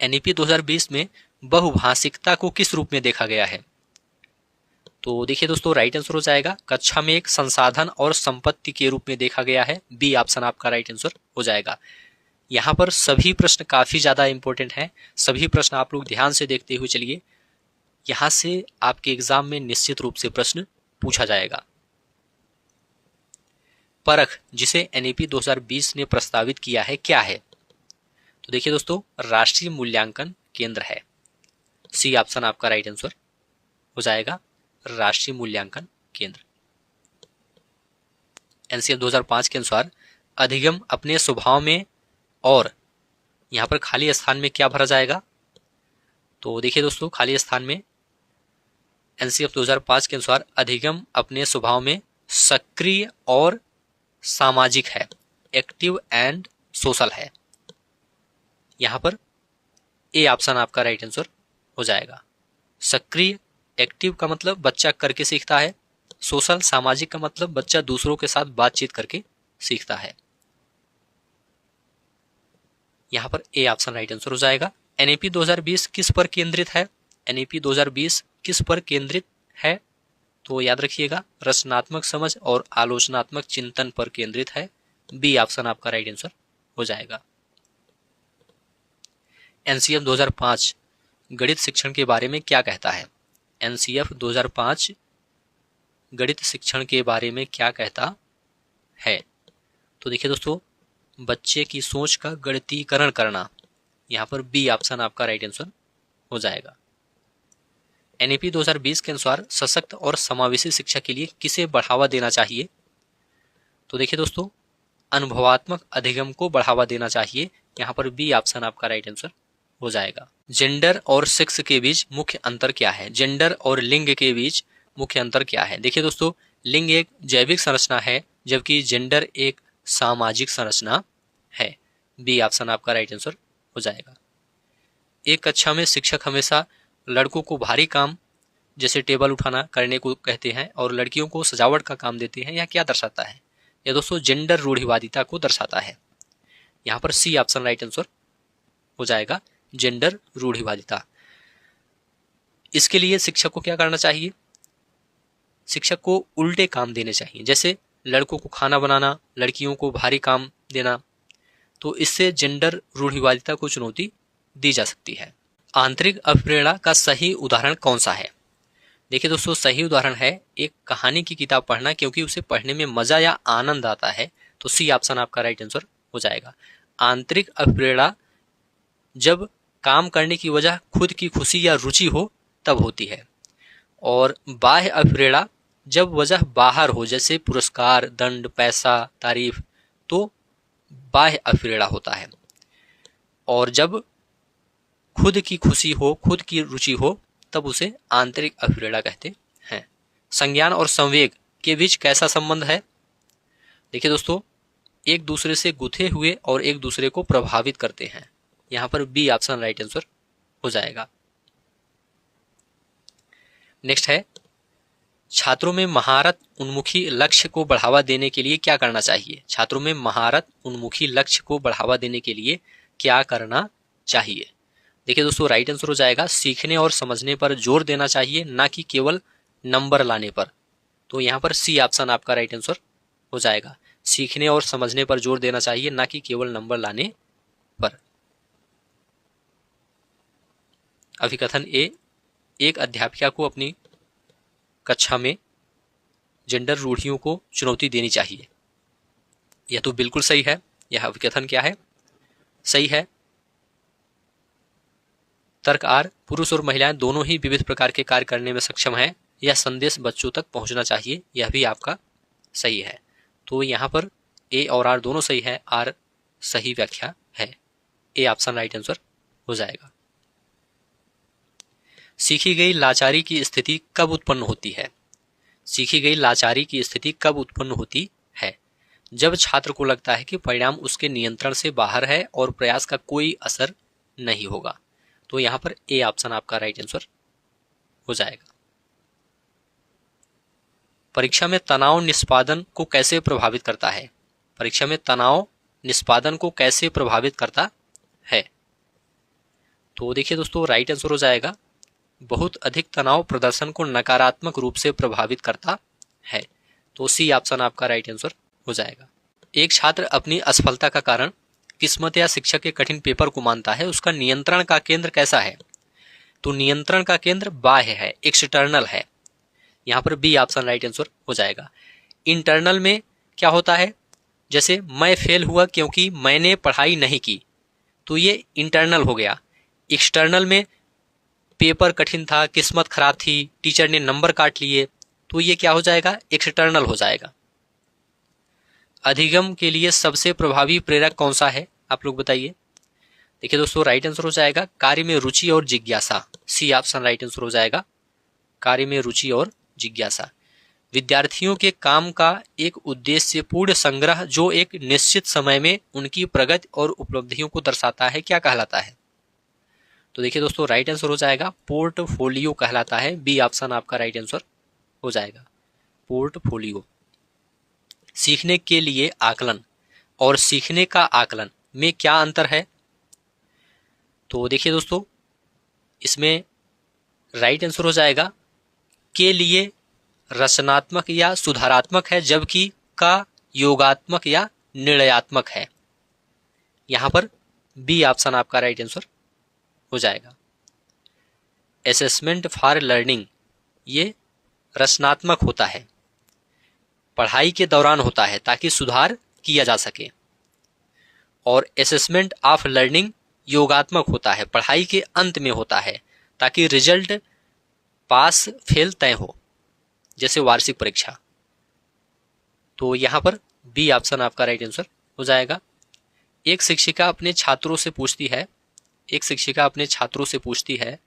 NEP 2020 में बहुभाषिकता को किस रूप में देखा गया है? तो देखिए दोस्तों राइट आंसर हो जाएगा कक्षा में एक संसाधन और संपत्ति के रूप में देखा गया है। बी ऑप्शन आपका राइट आंसर हो जाएगा। यहां पर सभी प्रश्न काफी ज्यादा इंपॉर्टेंट हैं। सभी प्रश्न आप लोग ध्यान से देखते हुए चलिए। यहां से आपके एग्जाम में निश्चित रूप से प्रश्न पूछा जाएगा। परख जिसे NEP 2020 ने प्रस्तावित किया है क्या है? तो देखिए दोस्तों राष्ट्रीय मूल्यांकन केंद्र है। सी ऑप्शन आपका राइट आंसर हो जाएगा राष्ट्रीय मूल्यांकन केंद्र। NCF 2005 के अनुसार अधिगम अपने स्वभाव में और यहाँ पर खाली स्थान में क्या भरा जाएगा? तो देखिए दोस्तों, खाली स्थान में एनसीएफ 2005 के अनुसार अधिगम अपने स्वभाव में सक्रिय और सामाजिक है, एक्टिव एंड सोशल है। यहाँ पर ए ऑप्शन आपका राइट आंसर हो जाएगा। सक्रिय, एक्टिव का मतलब बच्चा करके सीखता है, सोशल सामाजिक का मतलब बच्चा दूसरों के साथ बातचीत करके सीखता है। यहाँ पर ए ऑप्शन राइट आंसर हो जाएगा। एनईपी 2020 किस पर केंद्रित है? एनईपी 2020 किस पर केंद्रित है? तो याद रखिएगा, रचनात्मक समझ और आलोचनात्मक चिंतन पर केंद्रित है। बी ऑप्शन आपका राइट आंसर हो जाएगा। एनसीएफ 2005 गणित शिक्षण के बारे में क्या कहता है? एनसीएफ 2005 गणित शिक्षण के बारे में क्या कहता है? तो देखिए दोस्तों, बच्चे की सोच का गणितीकरण करना। यहाँ पर बी ऑप्शन आपका राइट आंसर हो जाएगा। एनईपी 2020 के अनुसार सशक्त और समावेशी शिक्षा के लिए किसे बढ़ावा देना चाहिए? तो देखिए दोस्तों, अनुभवात्मक अधिगम को बढ़ावा देना चाहिए। यहाँ पर बी ऑप्शन आपका राइट आंसर हो जाएगा। जेंडर और सेक्स के बीच मुख्य अंतर क्या है? जेंडर और लिंग के बीच मुख्य अंतर क्या है? देखिए दोस्तों, लिंग एक जैविक संरचना है, जबकि जेंडर एक सामाजिक संरचना है। बी ऑप्शन आपका राइट आंसर हो जाएगा। एक कक्षा में शिक्षक हमेशा लड़कों को भारी काम जैसे टेबल उठाना करने को कहते हैं और लड़कियों को सजावट का काम देते हैं। यह क्या दर्शाता है? यह दोस्तों जेंडर रूढ़िवादिता को दर्शाता है। यहाँ पर सी ऑप्शन राइट आंसर हो जाएगा, जेंडर रूढ़िवादिता। इसके लिए शिक्षक को क्या करना चाहिए? शिक्षक को उल्टे काम देने चाहिए, जैसे लड़कों को खाना बनाना, लड़कियों को भारी काम देना। तो इससे जेंडर रूढ़िवादिता को चुनौती दी जा सकती है। आंतरिक अभिप्रेरणा का सही उदाहरण कौन सा है? देखिए दोस्तों, सही उदाहरण है एक कहानी की किताब पढ़ना, क्योंकि उसे पढ़ने में मजा या आनंद आता है। तो सी ऑप्शन आपका राइट आंसर हो जाएगा। आंतरिक अभिप्रेरणा जब काम करने की वजह खुद की खुशी या रुचि हो तब होती है, और बाह्य अभिप्रेरणा जब वजह बाहर हो, जैसे पुरस्कार, दंड, पैसा, तारीफ, तो बाह्य अभिप्रेरणा होता है। और जब खुद की खुशी हो, खुद की रुचि हो, तब उसे आंतरिक अभिप्रेरणा कहते हैं। संज्ञान और संवेग के बीच कैसा संबंध है? देखिए दोस्तों, एक दूसरे से गुथे हुए और एक दूसरे को प्रभावित करते हैं। यहाँ पर बी ऑप्शन राइट आंसर हो जाएगा। नेक्स्ट है, छात्रों में महारत उन्मुखी लक्ष्य को बढ़ावा देने के लिए क्या करना चाहिए? छात्रों में महारत उन्मुखी लक्ष्य को बढ़ावा देने के लिए क्या करना चाहिए? देखिए दोस्तों, राइट आंसर हो जाएगा, सीखने और समझने पर जोर देना चाहिए, ना कि केवल नंबर लाने पर। तो यहाँ पर सी ऑप्शन आपका राइट आंसर हो जाएगा। सीखने और समझने पर जोर देना चाहिए, ना कि केवल नंबर लाने पर। अभिकथन ए, एक अध्यापिका को अपनी कक्षा में जेंडर रूढ़ियों को चुनौती देनी चाहिए। यह तो बिल्कुल सही है। यह अभिकथन क्या है? सही है। तर्क आर, पुरुष और महिलाएं दोनों ही विविध प्रकार के कार्य करने में सक्षम हैं, यह संदेश बच्चों तक पहुंचना चाहिए। यह भी आपका सही है। तो यहाँ पर ए और आर दोनों सही है, आर सही व्याख्या है। ए ऑप्शन राइट आंसर हो जाएगा। सीखी गई लाचारी की स्थिति कब उत्पन्न होती है? सीखी गई लाचारी की स्थिति कब उत्पन्न होती है? जब छात्र को लगता है कि परिणाम उसके नियंत्रण से बाहर है और प्रयास का कोई असर नहीं होगा। तो यहाँ पर ए ऑप्शन आपका राइट आंसर हो जाएगा। परीक्षा में तनाव निष्पादन को कैसे प्रभावित करता है? परीक्षा में तनाव निष्पादन को कैसे प्रभावित करता है? तो देखिए दोस्तों, राइट आंसर हो जाएगा, बहुत अधिक तनाव प्रदर्शन को नकारात्मक रूप से प्रभावित करता है। तो सी ऑप्शन आपका राइट आंसर हो जाएगा। एक छात्र अपनी असफलता का कारण किस्मत या शिक्षक के कठिन पेपर को मानता है, उसका नियंत्रण का केंद्र कैसा है? तो नियंत्रण का केंद्र बाह्य है, एक्सटर्नल है। यहाँ पर बी ऑप्शन राइट आंसर हो जाएगा। इंटरनल में क्या होता है? जैसे मैं फेल हुआ क्योंकि मैंने पढ़ाई नहीं की, तो ये इंटरनल हो गया। एक्सटर्नल में पेपर कठिन था, किस्मत खराब थी, टीचर ने नंबर काट लिए, तो ये क्या हो जाएगा? एक्सटर्नल हो जाएगा। अधिगम के लिए सबसे प्रभावी प्रेरक कौन सा है? आप लोग बताइए। देखिए दोस्तों, राइट आंसर हो जाएगा कार्य में रुचि और जिज्ञासा। सी ऑप्शन राइट आंसर हो जाएगा, कार्य में रुचि और जिज्ञासा। विद्यार्थियों के काम का एक उद्देश्यपूर्ण संग्रह जो एक निश्चित समय में उनकी प्रगति और उपलब्धियों को दर्शाता है, क्या कहलाता है? तो देखिए दोस्तों, राइट आंसर हो जाएगा पोर्टफोलियो कहलाता है। बी ऑप्शन आपका राइट आंसर हो जाएगा, पोर्टफोलियो। सीखने के लिए आकलन और सीखने का आकलन में क्या अंतर है? तो देखिए दोस्तों, इसमें राइट आंसर हो जाएगा के लिए रचनात्मक या सुधारात्मक है, जबकि का योगात्मक या निर्णयात्मक है। यहां पर बी ऑप्शन आपका राइट आंसर हो जाएगा। असेसमेंट फॉर लर्निंग ये रचनात्मक होता है, पढ़ाई के दौरान होता है ताकि सुधार किया जा सके, और असेसमेंट ऑफ लर्निंग योगात्मक होता है, पढ़ाई के अंत में होता है ताकि रिजल्ट पास फेल तय हो, जैसे वार्षिक परीक्षा। तो यहां पर बी ऑप्शन आपका राइट आंसर हो जाएगा। एक शिक्षिका अपने छात्रों से पूछती है, एक शिक्षिका अपने छात्रों से पूछती है,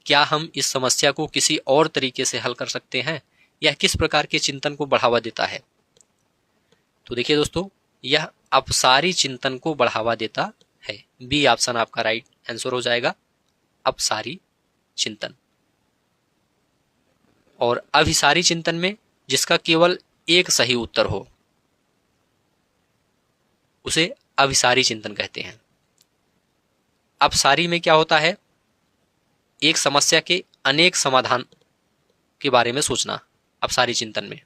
क्या हम इस समस्या को किसी और तरीके से हल कर सकते हैं? यह किस प्रकार के चिंतन को बढ़ावा देता है? तो देखिए दोस्तों, यह अपसारी चिंतन को बढ़ावा देता है। बी ऑप्शन आपका राइट आंसर हो जाएगा, अपसारी चिंतन। और अभिसारी चिंतन में जिसका केवल एक सही उत्तर हो उसे अभिसारी चिंतन कहते हैं। अपसारी में क्या होता है? एक समस्या के अनेक समाधान के बारे में सोचना। अपसारी चिंतन में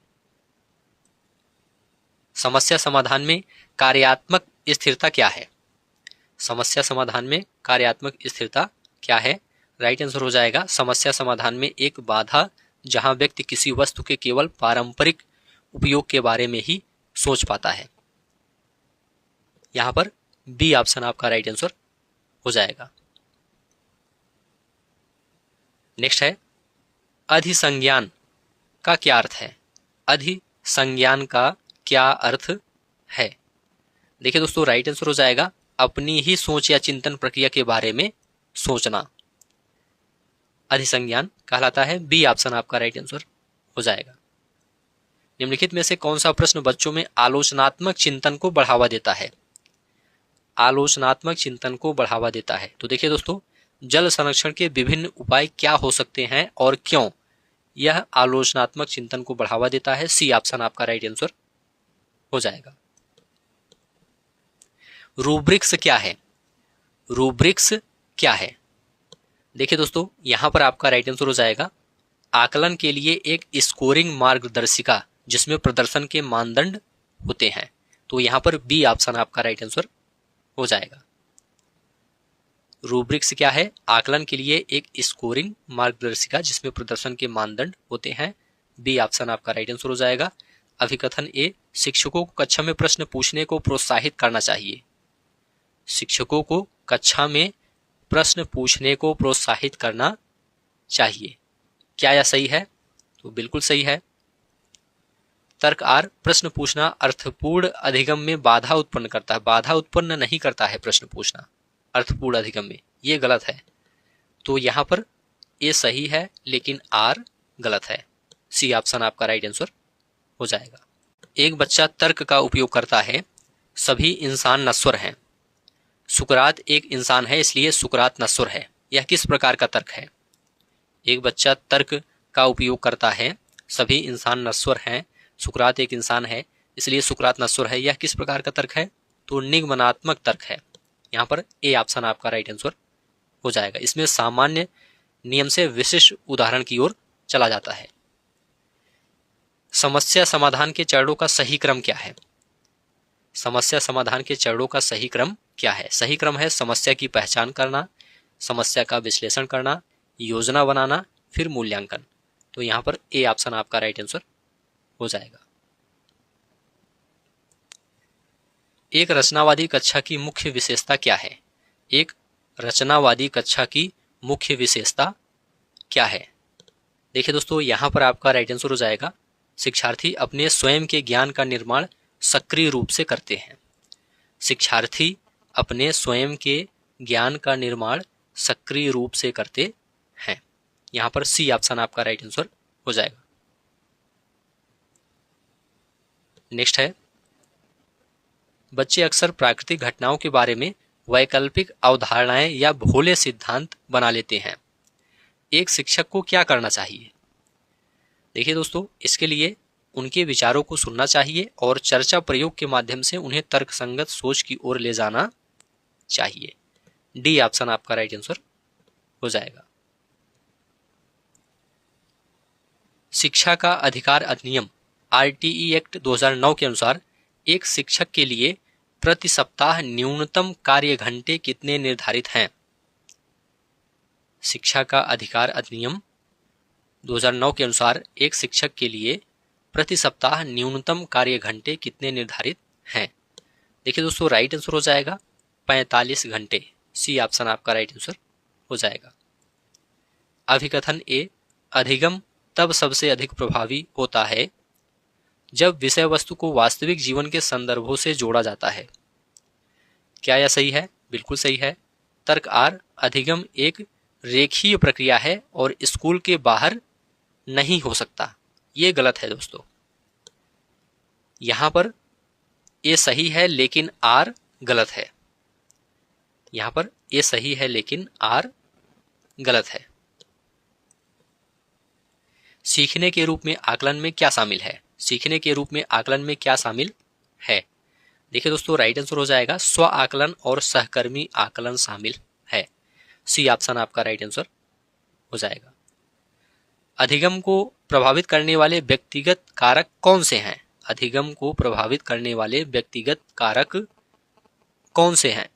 समस्या समाधान में कार्यात्मक स्थिरता क्या है? समस्या समाधान में कार्यात्मक स्थिरता क्या है? राइट आंसर हो जाएगा, समस्या समाधान में एक बाधा जहां व्यक्ति किसी वस्तु के केवल पारंपरिक उपयोग के बारे में ही सोच पाता है। यहां पर बी ऑप्शन आपका राइट आंसर हो जाएगा। नेक्स्ट है अधिसंज्ञान का क्या अर्थ है? अधिसंज्ञान का क्या अर्थ है? देखिए दोस्तों, राइट आंसर हो जाएगा अपनी ही सोच या चिंतन प्रक्रिया के बारे में सोचना, अधिसंज्ञान कहलाता है। बी ऑप्शन आपका राइट आंसर हो जाएगा। निम्नलिखित में से कौन सा प्रश्न बच्चों में आलोचनात्मक चिंतन को बढ़ावा देता है? आलोचनात्मक चिंतन को बढ़ावा देता है। तो देखिए दोस्तों, जल संरक्षण के विभिन्न उपाय क्या हो सकते हैं और क्यों? यह आलोचनात्मक चिंतन को बढ़ावा देता है। सी ऑप्शन आपका राइट आंसर हो जाएगा। रूब्रिक्स क्या है? रूब्रिक्स क्या है? देखिए दोस्तों, यहां पर आपका राइट आंसर हो जाएगा आकलन के लिए एक स्कोरिंग मार्गदर्शिका जिसमें प्रदर्शन के मानदंड होते हैं। तो यहां पर बी ऑप्शन आपका राइट आंसर हो जाएगा। रूब्रिक्स क्या है? आकलन के लिए एक स्कोरिंग मार्गदर्शिका जिसमें प्रदर्शन के मानदंड होते हैं। बी ऑप्शन आपका राइट आंसर हो जाएगा। अभिकथन ए, शिक्षकों को कक्षा में प्रश्न पूछने को प्रोत्साहित करना चाहिए। शिक्षकों को कक्षा में प्रश्न पूछने को प्रोत्साहित करना चाहिए। क्या यह सही है? तो बिल्कुल सही है। तर्क आर, प्रश्न पूछना अर्थपूर्ण अधिगम में बाधा उत्पन्न करता है। बाधा उत्पन्न नहीं करता है प्रश्न पूछना अर्थपूर्ण अधिगम में, ये गलत है। तो यहां पर ए सही है लेकिन आर गलत है। सी ऑप्शन आपका राइट आंसर हो जाएगा। एक बच्चा तर्क का उपयोग करता है, सभी इंसान नश्वर हैं। सुकरात एक इंसान है इसलिए सुकरात नश्वर है। यह किस प्रकार का तर्क है? एक बच्चा तर्क का उपयोग करता है, सभी इंसान नश्वर हैं, सुकरात एक इंसान है इसलिए सुकरात नश्वर है। यह किस प्रकार का तर्क है? तो निगमनात्मक तर्क है। यहाँ पर ए ऑप्शन आपका राइट आंसर हो जाएगा। इसमें सामान्य नियम से विशिष्ट उदाहरण की ओर चला जाता है। समस्या समाधान के चरणों का सही क्रम क्या है? समस्या समाधान के चरणों का सही क्रम क्या है? सही क्रम है समस्या की पहचान करना, समस्या का विश्लेषण करना, योजना बनाना, फिर मूल्यांकन। तो यहाँ पर ए ऑप्शन आपका राइट आंसर हो जाएगा। एक रचनावादी कक्षा की मुख्य विशेषता क्या है? एक रचनावादी कक्षा की मुख्य विशेषता क्या है? देखिए दोस्तों, यहां पर आपका राइट आंसर हो जाएगा शिक्षार्थी अपने स्वयं के ज्ञान का निर्माण सक्रिय रूप से करते हैं। शिक्षार्थी अपने स्वयं के ज्ञान का निर्माण सक्रिय रूप से करते हैं। यहां पर सी ऑप्शन आपका राइट आंसर हो जाएगा। नेक्स्ट है, बच्चे अक्सर प्राकृतिक घटनाओं के बारे में वैकल्पिक अवधारणाएं या भोले सिद्धांत बना लेते हैं। एक शिक्षक को क्या करना चाहिए? देखिए दोस्तों, इसके लिए उनके विचारों को सुनना चाहिए और चर्चा प्रयोग के माध्यम से उन्हें तर्कसंगत सोच की ओर ले जाना चाहिए। डी ऑप्शन आपका राइट आंसर हो जाएगा। शिक्षा का अधिकार अधिनियम आरटीई एक्ट 2009 के अनुसार एक शिक्षक के लिए प्रति सप्ताह न्यूनतम कार्य घंटे कितने निर्धारित हैं? शिक्षा का अधिकार अधिनियम 2009 के अनुसार एक शिक्षक के लिए प्रति सप्ताह न्यूनतम कार्य घंटे कितने निर्धारित हैं? देखिए दोस्तों, राइट आंसर हो जाएगा 45 घंटे। सी ऑप्शन आपका राइट आंसर हो जाएगा। अभिकथन ए, अधिगम तब सबसे अधिक प्रभावी होता है जब विषय वस्तु को वास्तविक जीवन के संदर्भों से जोड़ा जाता है। क्या यह सही है? बिल्कुल सही है। तर्क आर, अधिगम एक रेखीय प्रक्रिया है और स्कूल के बाहर नहीं हो सकता। ये गलत है दोस्तों। यहां पर ए सही है लेकिन आर गलत है। यहां पर ए सही है लेकिन आर गलत है। सीखने के रूप में आकलन में क्या शामिल है? सीखने के रूप में आकलन में क्या शामिल है? देखिए दोस्तों, राइट आंसर हो जाएगा स्व आकलन और सहकर्मी आकलन शामिल है। सी ऑप्शन आपका राइट आंसर हो जाएगा। अधिगम को प्रभावित करने वाले व्यक्तिगत कारक कौन से हैं? अधिगम को प्रभावित करने वाले व्यक्तिगत कारक कौन से हैं?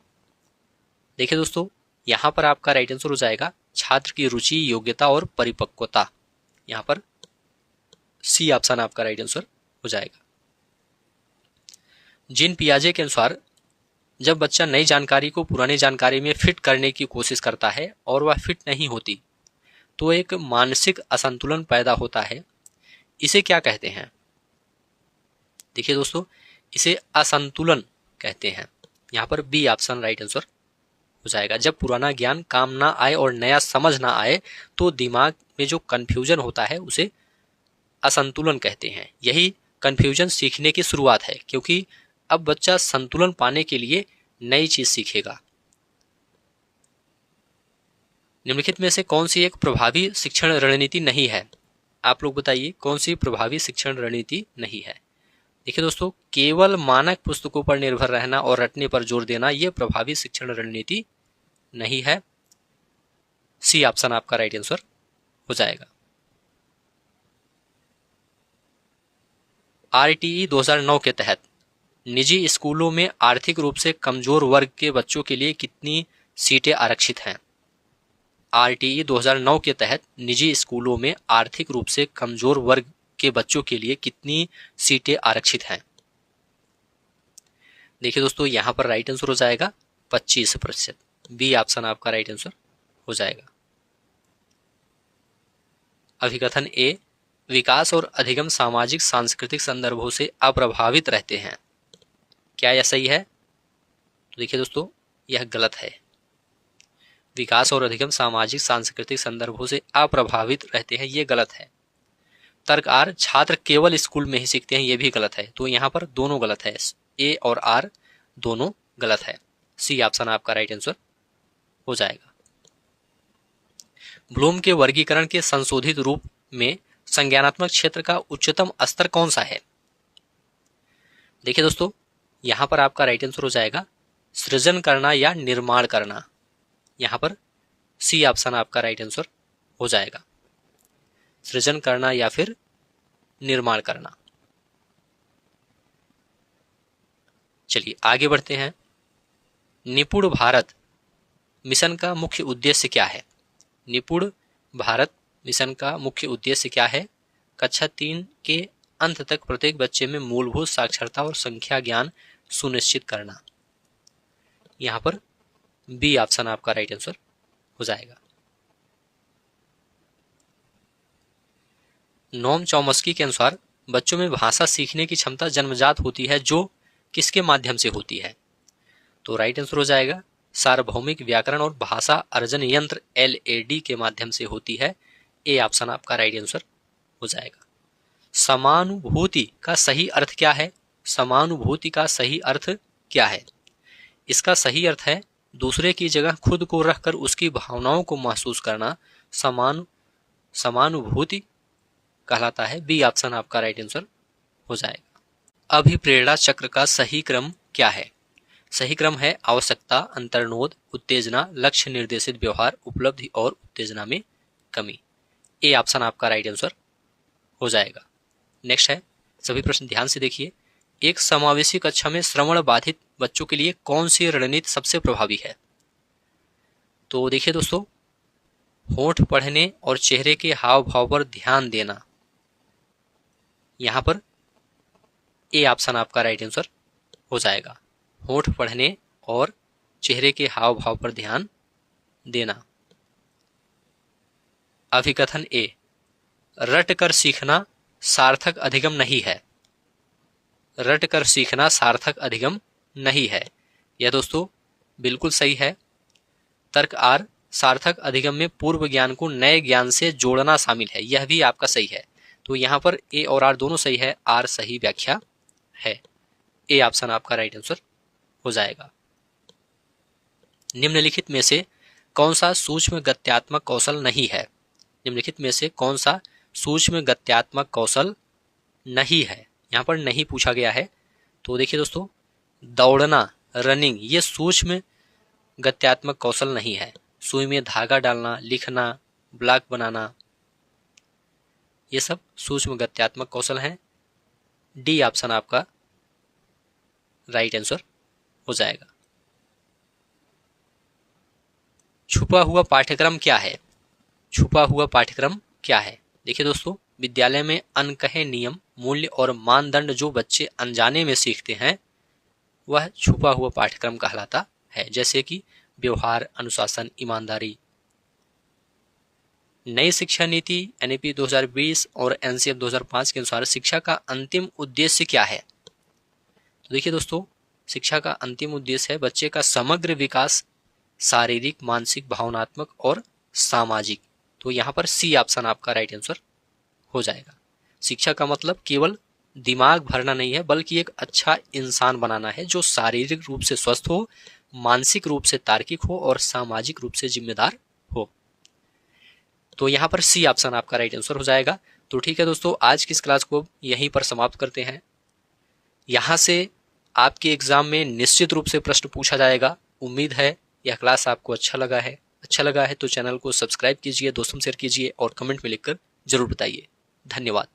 देखिए दोस्तों, यहां पर आपका राइट आंसर हो जाएगा छात्र की रुचि, योग्यता और परिपक्वता। यहां पर सी ऑप्शन आपका राइट आंसर हो जाएगा। जीन पियाजे के अनुसार जब बच्चा नई जानकारी को पुरानी जानकारी में फिट करने की कोशिश करता है और वह फिट नहीं होती तो एक मानसिक असंतुलन पैदा होता है। इसे क्या कहते हैं? देखिए दोस्तों, इसे असंतुलन कहते हैं। यहां पर बी ऑप्शन राइट आंसर हो जाएगा। जब पुराना ज्ञान काम ना आए और नया समझ ना आए तो दिमाग में जो कंफ्यूजन होता है उसे असंतुलन कहते हैं। यही कंफ्यूजन सीखने की शुरुआत है, क्योंकि अब बच्चा संतुलन पाने के लिए नई चीज सीखेगा। निम्नलिखित में से कौन सी एक प्रभावी शिक्षण रणनीति नहीं है? आप लोग बताइए, कौन सी प्रभावी शिक्षण रणनीति नहीं है? देखिए दोस्तों, केवल मानक पुस्तकों पर निर्भर रहना और रटने पर जोर देना यह प्रभावी शिक्षण रणनीति नहीं है। सी ऑप्शन आपका राइट आंसर हो जाएगा। आरटीई 2009 के तहत निजी स्कूलों में आर्थिक रूप से कमजोर वर्ग के बच्चों के लिए कितनी सीटें आरक्षित हैं? आरटीई 2009 के तहत निजी स्कूलों में आर्थिक रूप से कमजोर वर्ग के बच्चों के लिए कितनी सीटें आरक्षित हैं? देखिए दोस्तों, यहां पर राइट आंसर हो जाएगा 25%। बी ऑप्शन आपका राइट आंसर हो जाएगा। अभिकथन ए, विकास और अधिगम सामाजिक सांस्कृतिक संदर्भों से अप्रभावित रहते हैं। क्या यह सही है? तो देखिए दोस्तों, यह गलत है। विकास और अधिगम सामाजिक सांस्कृतिक संदर्भों से अप्रभावित रहते हैं, यह गलत है। तर्क आर, छात्र केवल स्कूल में ही सीखते हैं, यह भी गलत है। तो यहां पर दोनों गलत है, ए और आर दोनों गलत है। सी ऑप्शन आपका राइट आंसर हो जाएगा। ब्लूम के वर्गीकरण के संशोधित रूप में संज्ञानात्मक क्षेत्र का उच्चतम स्तर कौन सा है? देखिए दोस्तों, यहां पर आपका राइट आंसर हो जाएगा सृजन करना या निर्माण करना। यहां पर सी ऑप्शन आपका राइट आंसर हो जाएगा, सृजन करना या फिर निर्माण करना। चलिए आगे बढ़ते हैं। निपुण भारत मिशन का मुख्य उद्देश्य क्या है? निपुण भारत मिशन का मुख्य उद्देश्य क्या है? कक्षा 3 के अंत तक प्रत्येक बच्चे में मूलभूत साक्षरता और संख्या ज्ञान सुनिश्चित करना। यहां पर बी ऑप्शन आपका राइट आंसर हो जाएगा। नोम चॉम्स्की के अनुसार बच्चों में भाषा सीखने की क्षमता जन्मजात होती है, जो किसके माध्यम से होती है? तो राइट आंसर हो जाएगा सार्वभौमिक व्याकरण और भाषा अर्जन यंत्र LAD के माध्यम से होती है। ए ऑप्शन आपका राइट आंसर हो जाएगा। समानुभूति का सही अर्थ क्या है? समानुभूति का सही अर्थ क्या है? इसका सही अर्थ है दूसरे की जगह खुद को रखकर उसकी भावनाओं को महसूस करना समानुभूति कहलाता है। बी ऑप्शन आपका राइट आंसर हो जाएगा। अभिप्रेरणा चक्र का सही क्रम क्या है? सही क्रम है आवश्यकता, अंतर्नोद, उत्तेजना, लक्ष्य निर्देशित व्यवहार, उपलब्धि और उत्तेजना में कमी। ए ऑप्शन आपका राइट आंसर हो जाएगा। नेक्स्ट है, सभी प्रश्न ध्यान से देखिए। एक समावेशी कक्षा में श्रवण बाधित बच्चों के लिए कौन सी रणनीति सबसे प्रभावी है? तो देखिए दोस्तों, होंठ पढ़ने और चेहरे के हाव भाव पर ध्यान देना, यहां पर ए ऑप्शन आपका राइट आंसर हो जाएगा। होंठ पढ़ने और चेहरे के हाव भाव पर ध्यान देना। अभिकथन ए, रट कर सीखना सार्थक अधिगम नहीं है। रट कर सीखना सार्थक अधिगम नहीं है, यह दोस्तों बिल्कुल सही है। तर्क आर, सार्थक अधिगम में पूर्व ज्ञान को नए ज्ञान से जोड़ना शामिल है, यह भी आपका सही है। तो यहां पर ए और आर दोनों सही है, आर सही व्याख्या है। ए ऑप्शन आपका राइट आंसर हो जाएगा। निम्नलिखित में से कौन सा सूक्ष्म गत्यात्मक कौशल नहीं है? निम्नलिखित में से कौन सा सूक्ष्म गत्यात्मक कौशल नहीं है? यहां पर नहीं पूछा गया है। तो देखिए दोस्तों, दौड़ना, रनिंग, ये सूक्ष्म गत्यात्मक कौशल नहीं है। सुई में धागा डालना, लिखना, ब्लॉक बनाना, ये सब सूक्ष्म गत्यात्मक कौशल हैं। डी ऑप्शन आपका राइट आंसर हो जाएगा। छुपा हुआ पाठ्यक्रम क्या है? छुपा हुआ पाठ्यक्रम क्या है? देखिए दोस्तों, विद्यालय में अनकहे नियम, मूल्य और मानदंड जो बच्चे अनजाने में सीखते हैं, वह छुपा हुआ पाठ्यक्रम कहलाता है। जैसे कि व्यवहार, अनुशासन, ईमानदारी। नई शिक्षा नीति NEP 2020 और NCF 2005 के अनुसार शिक्षा का अंतिम उद्देश्य क्या है? तो देखिए दोस्तों, शिक्षा का अंतिम उद्देश्य है बच्चे का समग्र विकास, शारीरिक, मानसिक, भावनात्मक और सामाजिक। तो यहाँ पर सी ऑप्शन आपका राइट आंसर हो जाएगा। शिक्षा का मतलब केवल दिमाग भरना नहीं है, बल्कि एक अच्छा इंसान बनाना है जो शारीरिक रूप से स्वस्थ हो, मानसिक रूप से तार्किक हो और सामाजिक रूप से जिम्मेदार हो। तो यहाँ पर सी ऑप्शन आपका राइट आंसर हो जाएगा। तो ठीक है दोस्तों, आज की इस क्लास को यहीं पर समाप्त करते हैं। यहाँ से आपके एग्जाम में निश्चित रूप से प्रश्न पूछा जाएगा। उम्मीद है यह क्लास आपको अच्छा लगा है। अच्छा लगा है तो चैनल को सब्सक्राइब कीजिए, दोस्तों शेयर कीजिए और कमेंट में लिखकर जरूर बताइए। धन्यवाद।